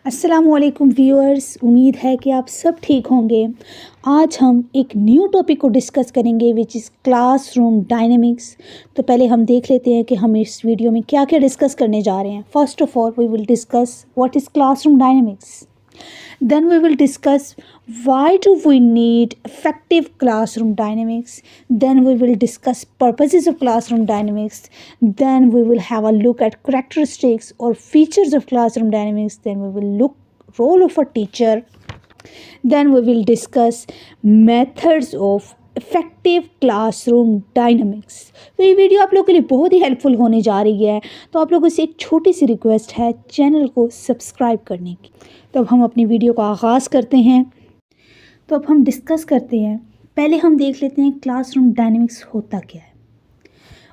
अस्सलामुअलैकुम व्यूअर्स, उम्मीद है कि आप सब ठीक होंगे। आज हम एक न्यू टॉपिक को डिस्कस करेंगे विच इज़ क्लासरूम डायनेमिक्स। तो पहले हम देख लेते हैं कि हम इस वीडियो में क्या क्या डिस्कस करने जा रहे हैं। First of all we will discuss what is classroom dynamics, then we will discuss why do we need effective classroom dynamics, then we will discuss purposes of classroom dynamics, then we will have a look at characteristics or features of classroom dynamics, then we will look role of a teacher, then we will discuss methods of effective classroom dynamics. तो ये video आप लोगों के लिए बहुत ही helpful होने जा रही है। तो आप लोगों से एक छोटी सी रिक्वेस्ट है चैनल को सब्सक्राइब करने की। तो अब हम अपनी वीडियो का आगाज़ करते हैं। तो अब हम डिस्कस करते हैं। पहले हम देख लेते हैं क्लासरूम डायनामिक्स होता क्या है।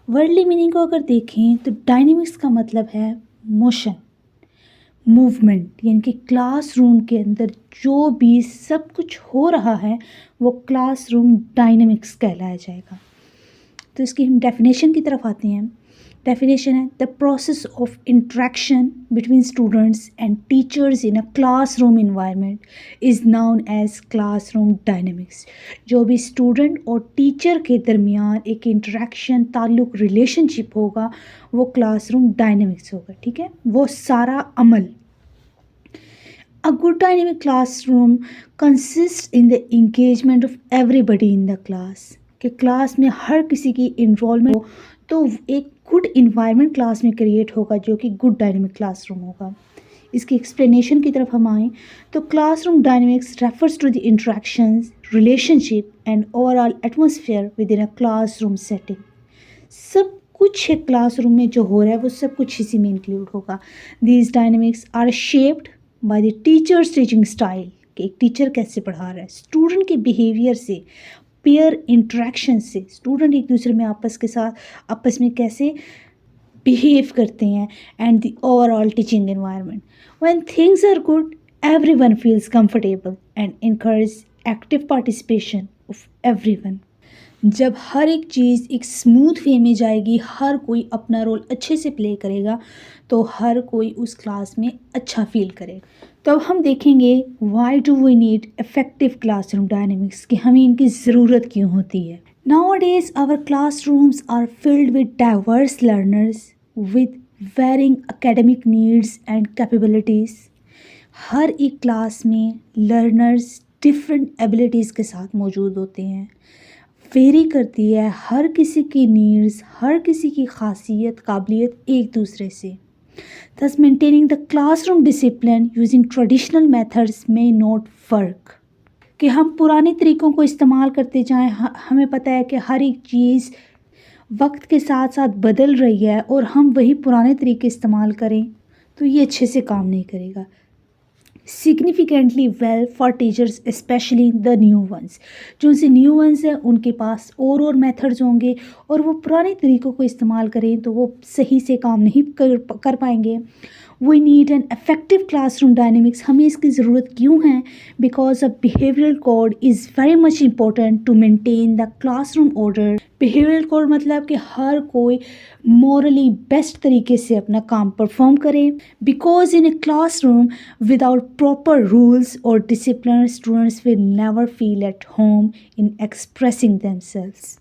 वर्डली मीनिंग को अगर देखें तो डायनामिक्स का मतलब है मोशन, मूवमेंट, यानी कि क्लासरूम के अंदर जो भी सब कुछ हो रहा है वो क्लासरूम डायनेमिक्स कहलाया जाएगा। तो इसकी हम डेफिनेशन की तरफ आते हैं। डेफिनेशन है the process of interaction between students and teachers in a classroom environment is known as classroom dynamics. जो भी स्टूडेंट और टीचर के दरमियान एक इंट्रैक्शन, ताल्लुक, रिलेशनशिप होगा वो क्लासरूम डायनेमिक्स होगा। ठीक है, वो सारा अमल। A good dynamic classroom consists in the engagement of everybody in the class। कि क्लास में हर किसी की इन्वॉल्वमेंट हो तो एक गुड इन्वायरमेंट क्लास में क्रिएट होगा जो कि गुड डायनेमिक क्लासरूम होगा। इसकी एक्सप्लेनेशन की तरफ हम आएँ तो classroom dynamics refers to the interactions, relationship and overall atmosphere within a classroom setting. सब कुछ है क्लासरूम में जो हो रहा है वो सब कुछ इसी में इंक्लूड होगा। These dynamics are shaped by the teacher's teaching style, कि एक टीचर कैसे पढ़ा रहा है, स्टूडेंट के बिहेवियर से, पेयर इंट्रैक्शन से, स्टूडेंट एक दूसरे में आपस में कैसे बिहेव करते हैं, and the overall teaching environment. When things are good everyone feels comfortable and encourage active participation of everyone. जब हर एक चीज़ एक स्मूथ वे में जाएगी, हर कोई अपना रोल अच्छे से प्ले करेगा तो हर कोई उस क्लास में अच्छा फील करेगा। तो अब हम देखेंगे why do we need effective classroom dynamics, कि हमें इनकी ज़रूरत क्यों होती है। Nowadays our classrooms are filled with diverse learners with varying academic needs and capabilities। हर एक क्लास में लर्नर्स डिफरेंट एबिलिटीज़ के साथ मौजूद होते हैं। वेरी करती है हर किसी की नीड्स, हर किसी की खासियत, काबिलियत एक दूसरे से। Thus maintaining the classroom discipline using traditional methods may not work। कि हम पुराने तरीक़ों को इस्तेमाल करते जाएं, हमें पता है कि हर एक चीज़ वक्त के साथ साथ बदल रही है और हम वही पुराने तरीके इस्तेमाल करें तो ये अच्छे से काम नहीं करेगा। Significantly well for teachers specially the new ones. जो उनसे न्यू वंस हैं उनके पास और मेथड्स होंगे और वो पुराने तरीक़ों को इस्तेमाल करें तो वो सही से काम नहीं कर पाएंगे। We need an effective classroom dynamics. हमें इसकी ज़रूरत क्यों है? Because a behavioural code is very much important to maintain the classroom order. Behavioural code मतलब कि हर कोई मॉरली बेस्ट तरीके से अपना काम परफॉर्म करे। Because in a classroom without proper rules और discipline students will never feel at home in expressing themselves.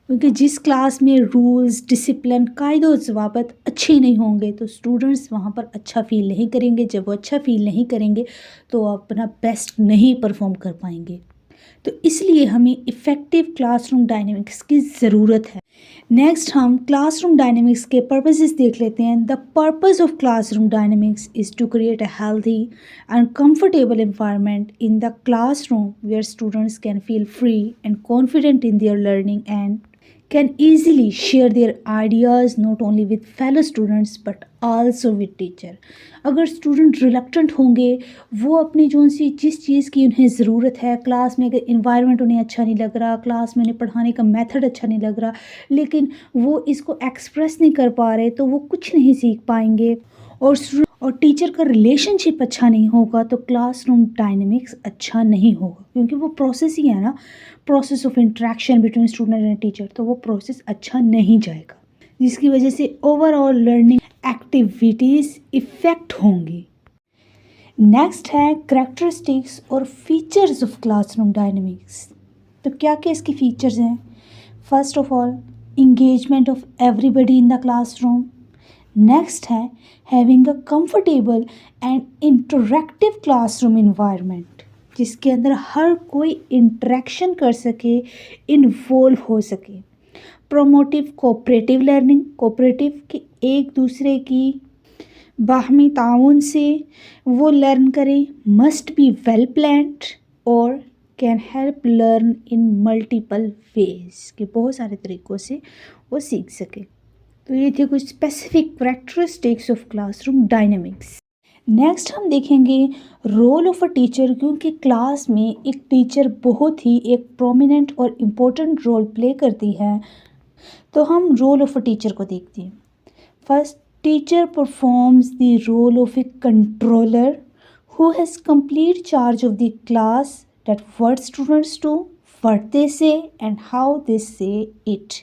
क्योंकि जिस क्लास में रूल्स, डिसिप्लिन, कायदे और ज़वाबित अच्छे नहीं होंगे तो स्टूडेंट्स वहाँ पर अच्छा फील नहीं करेंगे। जब वो अच्छा फील नहीं करेंगे तो अपना बेस्ट नहीं परफॉर्म कर पाएंगे। तो इसलिए हमें इफ़ेक्टिव क्लासरूम डायनेमिक्स की ज़रूरत है। नेक्स्ट हम क्लासरूम डायनेमिक्स के पर्पसेस देख लेते हैं। The purpose of classroom dynamics is to create a healthy and comfortable environment in the classroom where students can feel free and confident in their learning and can easily share their ideas not only with fellow students but also with teacher। अगर student reluctant होंगे, वो अपनी जिस चीज़ की उन्हें ज़रूरत है, class में अगर इन्वायरमेंट उन्हें अच्छा नहीं लग रहा, क्लास में उन्हें पढ़ाने का मेथड अच्छा नहीं लग रहा, लेकिन वो इसको एक्सप्रेस नहीं कर पा रहे तो वो कुछ नहीं सीख पाएंगे। और टीचर का रिलेशनशिप अच्छा नहीं होगा तो क्लासरूम डायनेमिक्स अच्छा नहीं होगा, क्योंकि वो प्रोसेस ही है ना, process of interaction between student and teacher, तो वो प्रोसेस अच्छा नहीं जाएगा, जिसकी वजह से ओवरऑल लर्निंग एक्टिविटीज़ इफ़ेक्ट होंगी। नेक्स्ट है करैक्टरिस्टिक्स और फीचर्स ऑफ क्लासरूम डायनेमिक्स। तो क्या क्या इसके फीचर्स हैं? First of all, engagement of everybody in the classroom. Next है having a comfortable and interactive classroom environment, जिसके अंदर हर कोई इंटरेक्शन कर सके, इन्वॉल्व हो सके। प्रोमोटिव कोऑपरेटिव लर्निंग, कोऑपरेटिव कि एक दूसरे की बाहमी ताउन से वो लर्न करें। मस्ट बी वेल प्लान्ड और can help learn in multiple ways, कि बहुत सारे तरीक़ों से वो सीख सके। तो ये थे कुछ specific characteristics of classroom dynamics. Next हम देखेंगे रोल ऑफ अ टीचर, क्योंकि क्लास में एक टीचर बहुत ही एक प्रोमिनेंट और इम्पोर्टेंट रोल प्ले करती है। तो हम रोल ऑफ अ टीचर को देखते हैं। First, teacher performs the role of a controller who has complete charge of the class, that what students do, what they say and how they say it.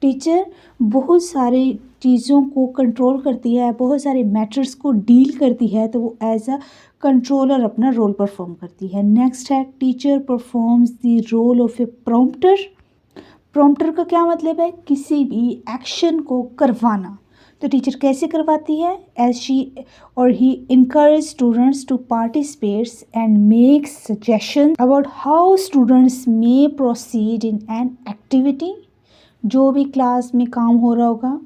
Teacher बहुत सारी चीज़ों को control करती है, बहुत सारे मैटर्स को डील करती है, तो वो एज अ कंट्रोलर अपना रोल परफॉर्म करती है। नेक्स्ट है teacher performs the role of a prompter. Prompter का क्या मतलब है? किसी भी एक्शन को करवाना। तो टीचर कैसे करवाती है? एज शी और he encourage students to participate and make suggestion about how students may proceed in an activity. जो भी क्लास में काम हो रहा होगा,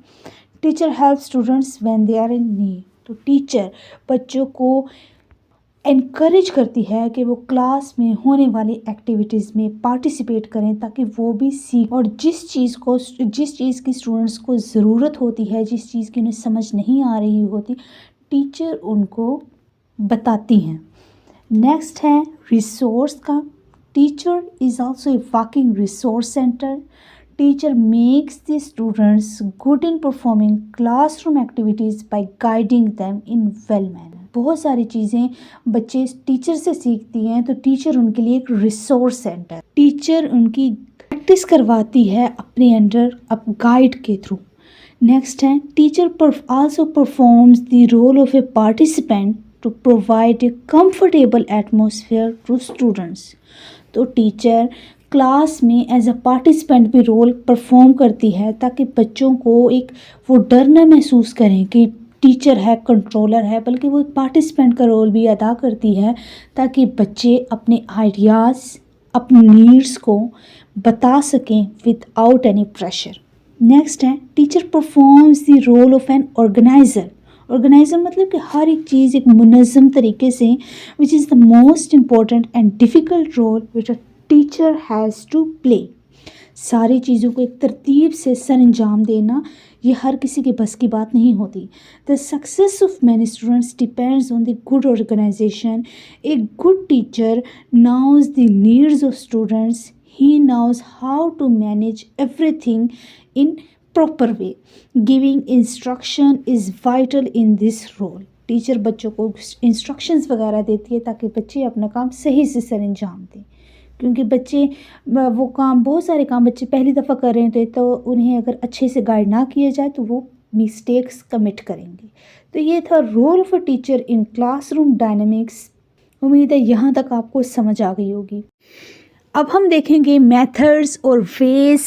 teacher help students when they are in need. तो टीचर बच्चों को एनकरेज करती है कि वो क्लास में होने वाली एक्टिविटीज़ में पार्टिसिपेट करें, ताकि वो भी सीख, और जिस चीज़ की स्टूडेंट्स को ज़रूरत होती है, जिस चीज़ की उन्हें समझ नहीं आ रही होती, टीचर उनको बताती हैं। नेक्स्ट है रिसोर्स का। Teacher is also a working resource centre. Teacher makes the students good in performing classroom activities by guiding them in well manner. बहुत सारी चीज़ें बच्चे टीचर से सीखती हैं, तो टीचर उनके लिए एक रिसोर्स सेंटर। टीचर उनकी प्रैक्टिस करवाती है अपने अंडर अब गाइड के थ्रू। नेक्स्ट है teacher also performs the role of a participant to provide a comfortable atmosphere to students. तो टीचर क्लास में एज अ पार्टिसिपेंट भी रोल परफॉर्म करती है, ताकि बच्चों को एक वो डर न महसूस करें कि टीचर है, कंट्रोलर है, बल्कि वो एक पार्टिसिपेंट का रोल भी अदा करती है, ताकि बच्चे अपने आइडियाज़, अपनी नीड्स को बता सकें विदाउट एनी प्रेशर। नेक्स्ट है teacher performs the role of an organiser. Organiser मतलब कि हर एक चीज़ एक मुनज़्ज़म तरीके से, which is the most important and difficult role which a teacher has to play. सारी चीज़ों को एक तरतीब से सर अंजाम देना, ये हर किसी के बस की बात नहीं होती। The success of many students depends on the good organisation. A good teacher knows the needs of students, he knows how to manage everything in proper way. Giving instruction is vital in this role. Teacher बच्चों को instructions वगैरह देती है, ताकि बच्चे अपना काम सही से सर अंजाम दें, क्योंकि बच्चे वो काम, बहुत सारे काम बच्चे पहली दफ़ा कर रहे थे, तो उन्हें अगर अच्छे से गाइड ना किया जाए तो वो मिस्टेक्स कमिट करेंगे। तो ये था role of a teacher in classroom dynamics. उम्मीद है यहाँ तक आपको समझ आ गई होगी। अब हम देखेंगे मेथड्स और ways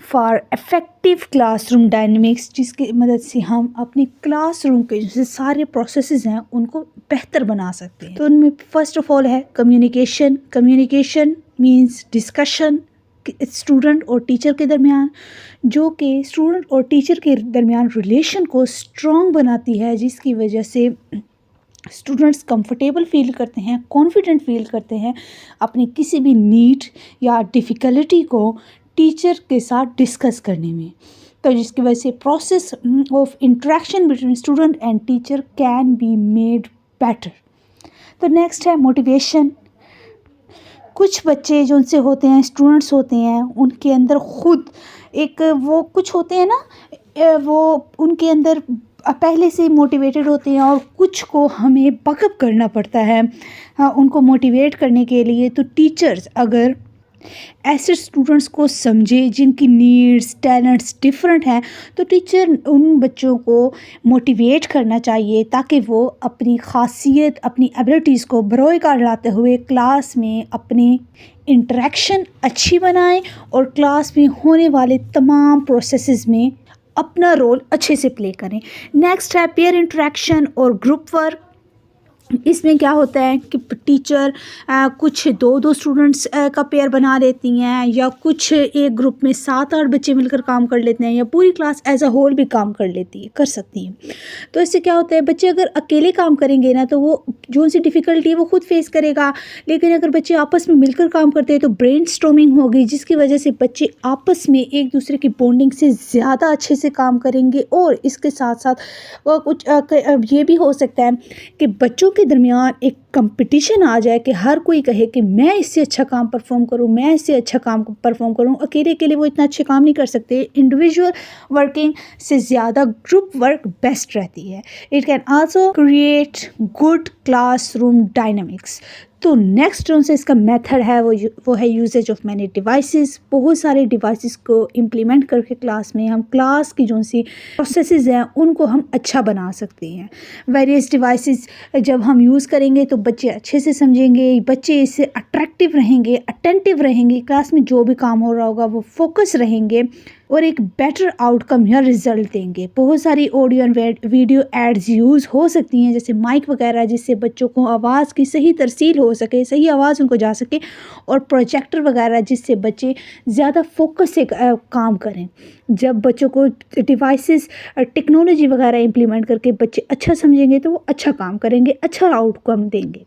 for effective classroom dynamics, जिसकी मदद से हम अपने क्लासरूम के जो सारे प्रोसेसेस हैं उनको बेहतर बना सकते हैं। तो उनमें फर्स्ट ऑफ ऑल है communication. Communication means discussion student और टीचर के दरमियान, जो कि स्टूडेंट और टीचर के दरमियान रिलेशन को स्ट्रॉन्ग बनाती है, जिसकी वजह से स्टूडेंट्स कंफर्टेबल फील करते हैं, कॉन्फिडेंट फील करते हैं अपनी किसी भी नीड या डिफ़िकल्टी को टीचर के साथ डिस्कस करने में। तो जिसकी वजह से process of interaction between student and teacher can be made better. तो नेक्स्ट है मोटिवेशन। कुछ बच्चे जो उनसे होते हैं, स्टूडेंट्स होते हैं, उनके अंदर खुद एक वो कुछ होते हैं ना, वो उनके अंदर पहले से मोटिवेटेड होते हैं, और कुछ को हमें बकअप करना पड़ता है उनको मोटिवेट करने के लिए। तो टीचर्स अगर ऐसे स्टूडेंट्स को समझे जिनकी नीड्स टैलेंट्स डिफरेंट हैं, तो टीचर उन बच्चों को मोटिवेट करना चाहिए ताकि वो अपनी खासियत अपनी एबिलिटीज़ को बरोएकार लाते हुए क्लास में अपनी इंटरेक्शन अच्छी बनाएं और क्लास में होने वाले तमाम प्रोसेसेस में अपना रोल अच्छे से प्ले करें। नेक्स्ट है पेयर इंटरेक्शन और ग्रुप वर्क। इसमें क्या होता है कि टीचर कुछ दो स्टूडेंट्स का पेयर बना लेती हैं, या कुछ एक ग्रुप में 7-8 बच्चे मिलकर काम कर लेते हैं, या पूरी क्लास एज अ होल भी काम कर सकती है। तो इससे क्या होता है, बच्चे अगर अकेले काम करेंगे ना तो वो जो सी डिफ़िकल्टी है वो खुद फेस करेगा, लेकिन अगर बच्चे आपस में मिलकर काम करते हैं तो ब्रेनस्टॉर्मिंग होगी, जिसकी वजह से बच्चे आपस में एक दूसरे की बॉन्डिंग से ज़्यादा अच्छे से काम करेंगे। और इसके साथ साथ वो कुछ ये भी हो सकता है कि बच्चों के दरमियान एक कंपटीशन आ जाए कि हर कोई कहे कि मैं इससे अच्छा काम परफॉर्म करूं, मैं इससे अच्छा काम परफॉर्म करूं। अकेले वो इतना अच्छे काम नहीं कर सकते। इंडिविजुअल वर्किंग से ज़्यादा ग्रुप वर्क बेस्ट रहती है। It can also create good classroom dynamics. तो नेक्स्ट जो से इसका मेथड है वो है यूजेज ऑफ मैनी डिवाइसेस। बहुत सारे डिवाइसेस को इम्प्लीमेंट करके क्लास में हम क्लास की जो सी प्रोसेसेस हैं उनको हम अच्छा बना सकते हैं। वेरियस डिवाइसेस जब हम यूज़ करेंगे तो बच्चे अच्छे से समझेंगे, बच्चे इससे अट्रैक्टिव रहेंगे, अटेंटिव रहेंगे, क्लास में जो भी काम हो रहा होगा वो फोकस रहेंगे और एक बेटर आउटकम या रिजल्ट देंगे। बहुत सारी audio and video aids use हो सकती हैं, जैसे माइक वगैरह, जिससे बच्चों को आवाज़ की सही तरसील हो सके, सही आवाज़ उनको जा सके, और प्रोजेक्टर वगैरह जिससे बच्चे ज़्यादा फोकस से काम करें। जब बच्चों को डिवाइसेस टेक्नोलॉजी वगैरह इम्प्लीमेंट करके बच्चे अच्छा समझेंगे तो वो अच्छा काम करेंगे, अच्छा आउटकम देंगे।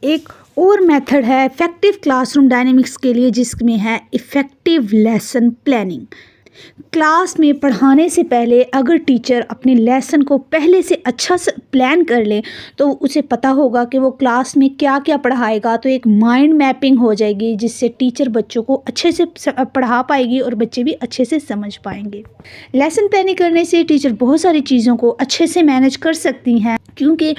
एक और मेथड है इफ़ेक्टिव क्लासरूम डायनेमिक्स के लिए, जिसमें है इफ़ेक्टिव लेसन प्लानिंग। क्लास में पढ़ाने से पहले अगर टीचर अपने लेसन को पहले से अच्छा से प्लान कर ले तो उसे पता होगा कि वो क्लास में क्या क्या पढ़ाएगा। तो एक माइंड मैपिंग हो जाएगी, जिससे टीचर बच्चों को अच्छे से पढ़ा पाएगी और बच्चे भी अच्छे से समझ पाएंगे। लेसन प्लानिंग करने से टीचर बहुत सारी चीज़ों को अच्छे से मैनेज कर सकती हैं, क्योंकि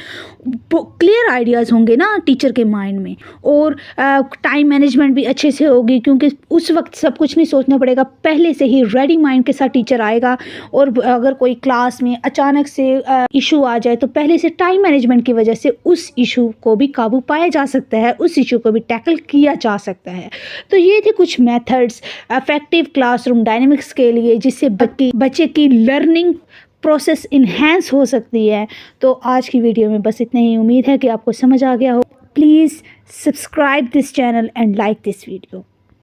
क्लियर आइडियाज़ होंगे ना टीचर के माइंड में, और टाइम मैनेजमेंट भी अच्छे से होगी, क्योंकि उस वक्त सब कुछ नहीं सोचना पड़ेगा, पहले से ही रेडी माइंड के साथ टीचर आएगा। और अगर कोई क्लास में अचानक से इशू आ जाए तो पहले से टाइम मैनेजमेंट की वजह से उस इशू को भी काबू पाया जा सकता है, उस इशू को भी टैकल किया जा सकता है। तो ये थे कुछ मेथड्स इफेक्टिव क्लासरूम डायनेमिक्स के लिए, जिससे बच्चे की लर्निंग प्रोसेस इन्हेंस हो सकती है। तो आज की वीडियो में बस इतना ही। उम्मीद है कि आपको समझ आ गया हो। Please subscribe this channel and like this video.